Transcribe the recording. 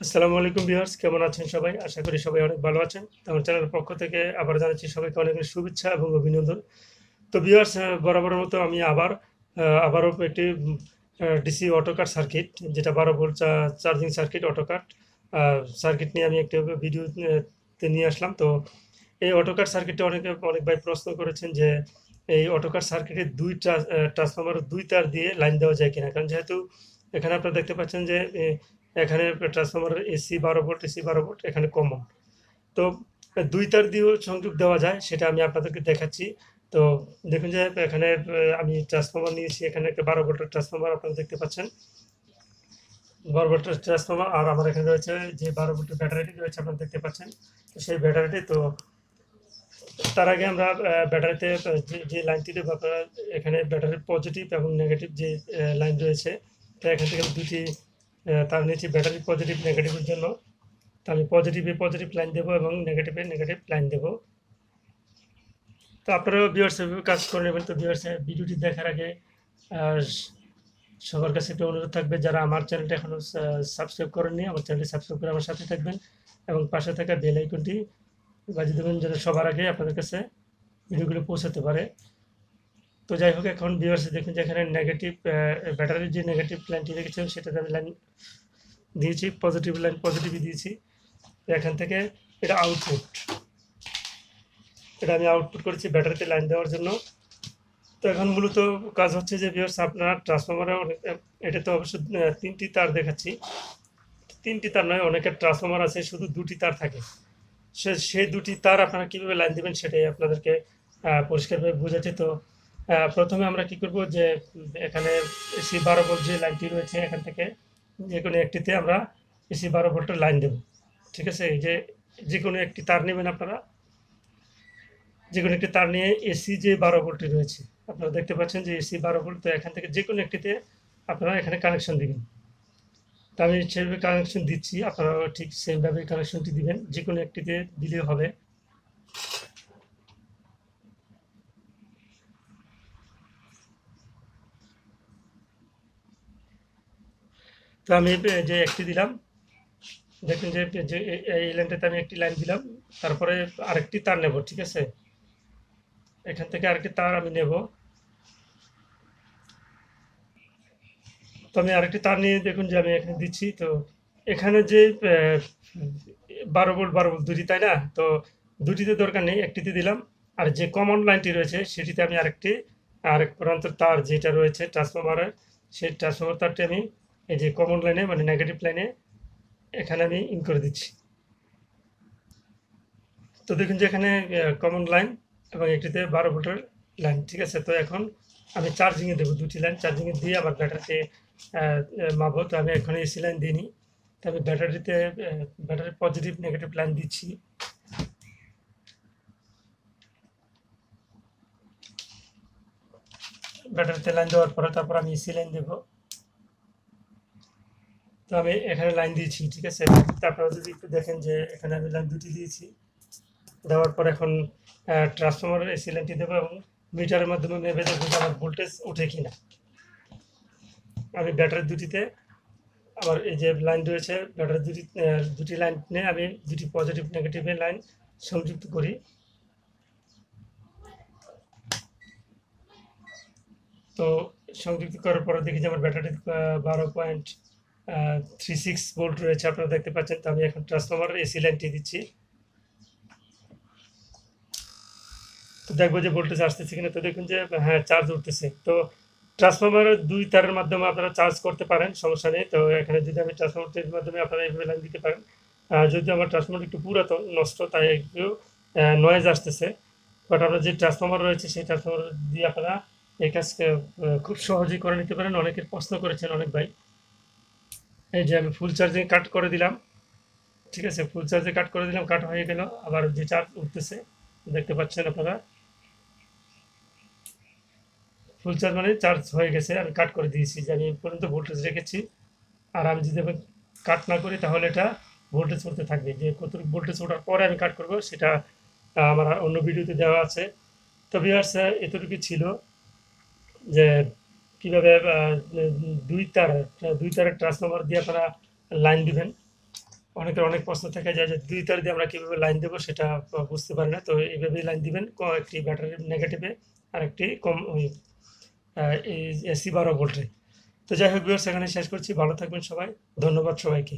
আসসালামু আলাইকুম ভিউয়ার্স, কেমন আছেন সবাই? আশা করি সবাই অনেক ভালো আছেন। তো আমার চ্যানেলের পক্ষ থেকে আবার জানাচ্ছি সবাইকে অনেক অনেক শুভেচ্ছা এবং অভিনন্দন। তো ভিউয়ার্স, বরাবরের মতো আমি আবারও একটি ডিসি অটোকাট সার্কিট, যেটা 12 volt charging circuit auto cut circuit নিয়ে আমি একটা ভিডিও তে নিয়ে আসলাম। তো এই অটোকাট সার্কিটটা অনেক ভাই প্রশ্ন করেছেন যে এই অটোকাট সার্কিটে ট্রান্সফরমার ২ তার দিয়ে লাইন দেওয়া যায় কিনা? কারণ যেহেতু এখানে আপনারা দেখতে পাচ্ছেন যে এখানে ট্রান্সফরমারের এসি 12 ভোল্ট, এসি 12 ভোল্ট এখানে কমন। তো ২ তার দিয়েও সংযোগ দেওয়া যায়, সেটা আমি আপনাদেরকে দেখাচ্ছি। তো দেখুন যে এখানে আমি ট্রান্সফরমার নিয়েছি, এখানে একটা 12 ভোল্টের ট্রান্সফরমার আপনারা দেখতে পাচ্ছেন। 12 ভোল্টের ট্রান্সফরমার, আর আমার এখানে রয়েছে যে 12 ভোল্টের ব্যাটারিটি রয়েছে আপনারা দেখতে পাচ্ছেন। তো সেই ব্যাটারিটি, তো তার আগে আমরা ব্যাটারিতে যে লাইনটি দেবো, আপনারা এখানে ব্যাটারির পজিটিভ এবং নেগেটিভ যে লাইন রয়েছে, তো এখান থেকে দুটি তার নিচে ব্যাটারি পজিটিভ নেগেটিভের জন্য। তো আমি পজিটিভে পজিটিভ লাইন দেবো এবং নেগেটিভে নেগেটিভ লাইন দেবো। তো আপনারাও ভিউয়ার্স এভাবে কাজ করে নেবেন। তো ভিউয়ার্স, ভিডিওটি দেখার আগে আহ, সবার কাছে একটা অনুরোধ থাকবে, যারা আমার চ্যানেলটা এখনো সাবস্ক্রাইব করেননি, আমার চ্যানেলটি সাবস্ক্রাইব করে আমার সাথে থাকবেন এবং পাশে থাকা বেল আইকনটি বাজিয়ে দেবেন, যেন সবার আগে আপনাদের কাছে ভিডিওগুলো পৌঁছাতে পারে। তো যাই হোক, এখন ভিউয়ার্স দেখুন যে এখানে নেগেটিভ ব্যাটারির যে নেগেটিভ লাইনটি রেখেছিলাম সেটাতে আমি লাইন দিয়েছি, পজিটিভ লাইন পজিটিভই দিয়েছি। তো এখান থেকে এটা আউটপুট, এটা আমি আউটপুট করেছি ব্যাটারিতে লাইন দেওয়ার জন্য। তো এখন মূলত কাজ হচ্ছে যে ভিউয়ার্স, আপনার ট্রান্সফরমারে অনেক, এটা তো অবশ্য 3টি তার দেখাচ্ছি, 3টি তার নয়, অনেকের ট্রান্সফরমার আছে শুধু 2টি তার থাকে। সেই 2টি তার আপনারা কীভাবে লাইন দেবেন সেটাই আপনাদেরকে পরিষ্কারভাবে বোঝাচ্ছি। তো প্রথমে আমরা কি করব যে এখানে এসি 12 ভোল্ট যে লাইনটি রয়েছে, এখান থেকে যে কোনো একটিতে আমরা এসি 12 ভোল্টের লাইন দেব। ঠিক আছে, এই যে কোনো একটি তার নেবেন আপনারা, যে কোনো একটি তার নিয়ে এসি যে 12 ভোল্টটি রয়েছে, আপনারা দেখতে পাচ্ছেন যে এসি 12 ভোল্ট, তো এখান থেকে যে কোনো একটিতে আপনারা এখানে কানেকশন দিবেন। তো আমি সেভাবে কানেকশন দিচ্ছি, আপনারাও ঠিক সেমভাবে কানেকশনটি দিবেন, যে কোনো একটিতে দিলে হবে। তো আমি যে একটি দিলাম, দেখুন যে এই লাইনটাতে আমি একটি লাইন দিলাম, তারপরে আরেকটি তার নেব। ঠিক আছে, এখান থেকে আরেকটি তার আমি নেব। তো আমি আরেকটি তার নিয়ে দেখুন যে আমি এখানে দিচ্ছি। তো এখানে যে 12 ভোল্ট 12 ভোল্ট দুটি, তাই না? তো দুটিতে দরকার নেই, একটিতে দিলাম। আর যে কমন লাইনটি রয়েছে সেটিতে আমি আরেক প্রান্তের তার যেটা রয়েছে ট্রান্সফরমারের, সেই ট্রান্সফরমার তারটি আমি এই যে কমন লাইনে মানে নেগেটিভ লাইনে এখানে আমি ইন করে দিচ্ছি। তো দেখুন যে এখানে কমন লাইন এবং একটিতে 12 ভোল্টের লাইন। ঠিক আছে, তো এখন আমি চার্জিংয়ে দেবো, দুটি লাইন চার্জিংয়ে দিয়ে আবার ব্যাটারিতে মাপবো। তো আমি এখন এসি লাইন দিইনি, তো আমি ব্যাটারি পজিটিভ নেগেটিভ লাইন দিচ্ছি। ব্যাটারিতে লাইন দেওয়ার পরে তারপর আমি এসি লাইন দেবো। তো আমি এখানে লাইন দিয়েছি। ঠিক আছে, তারপরে যদি একটু দেখেন যে এখানে আমি লাইন দুটি দিয়েছি, দেওয়ার পর এখন ট্রান্সফরমারের এসি লাইনটি দেবো এবং মিটারের মাধ্যমে মেপে দেখবো যে আমার ভোল্টেজ ওঠে কিনা। আমি ব্যাটারি দুটিতে আমার এই যে লাইন রয়েছে, ব্যাটারি দুটি লাইন নিয়ে আমি দুটি পজিটিভ নেগেটিভের লাইন সংযুক্ত করি। তো সংযুক্ত করার পরে দেখি যে আমার ব্যাটারি 12.36 ভোল্ট রয়েছে, আপনারা দেখতে পাচ্ছেন। তো আমি এখন ট্রান্সফরমারের এসি লাইনটি দিচ্ছি, তো দেখবো যে ভোল্টেজ আসতেছে কিনা। তো দেখুন যে হ্যাঁ, চার্জ উঠতেছে। তো ট্রান্সফরমারের 2 তারের মাধ্যমে আপনারা চার্জ করতে পারেন, সমস্যা নেই। তো এখানে যদি আমি ট্রান্সফরমারের মাধ্যমে আপনারা এইভাবে লাইন দিতে পারেন। যদি আমার ট্রান্সফরমার একটু পুরাতন নষ্ট, তাই একটু নয়েজ আসতেছে, বাট আপনার যে ট্রান্সফরমার রয়েছে সেই ট্রান্সফরমার দিয়ে আপনারা এই কাজকে খুব সহজেই করে নিতে পারেন। অনেকের প্রশ্ন করেছেন অনেক ভাই। এই যে আমি ফুল চার্জে কাট করে দিলাম। ঠিক আছে, ফুল চার্জে কাট করে দিলাম, কাট হয়ে গেল, আবার যে চার্জ উঠতেছে দেখতে পাচ্ছেন আপনারা। ফুল চার্জ মানে চার্জ হয়ে গেছে, আমি কাট করে দিয়েছি, যে আমি এই পর্যন্ত ভোল্টেজ রেখেছি। আর আমি যদি আমি কাট না করি তাহলে এটা ভোল্টেজ উঠতে থাকবে। যে কতটুকু ভোল্টেজ ওঠার পরে আমি কাট করব সেটা আমার অন্য ভিডিওতে দেওয়া আছে। তো ভিউয়ার্স, এতটুকু ছিল যে কীভাবে দুই তারের ট্রান্সফরমার দিয়ে আপনারা লাইন দিবেন। অনেকের অনেক প্রশ্ন থেকে যায় যে 2 তার দিয়ে আমরা কীভাবে লাইন দেবো সেটা বুঝতে পারি না। তো এইভাবেই লাইন দিবেন, একটি ব্যাটারির নেগেটিভে আর একটি কম ওই এই এসি 12 ভোল্টে। তো যাই হোক ভিউয়ার্স, এখানে শেষ করছি। ভালো থাকবেন সবাই, ধন্যবাদ সবাইকে।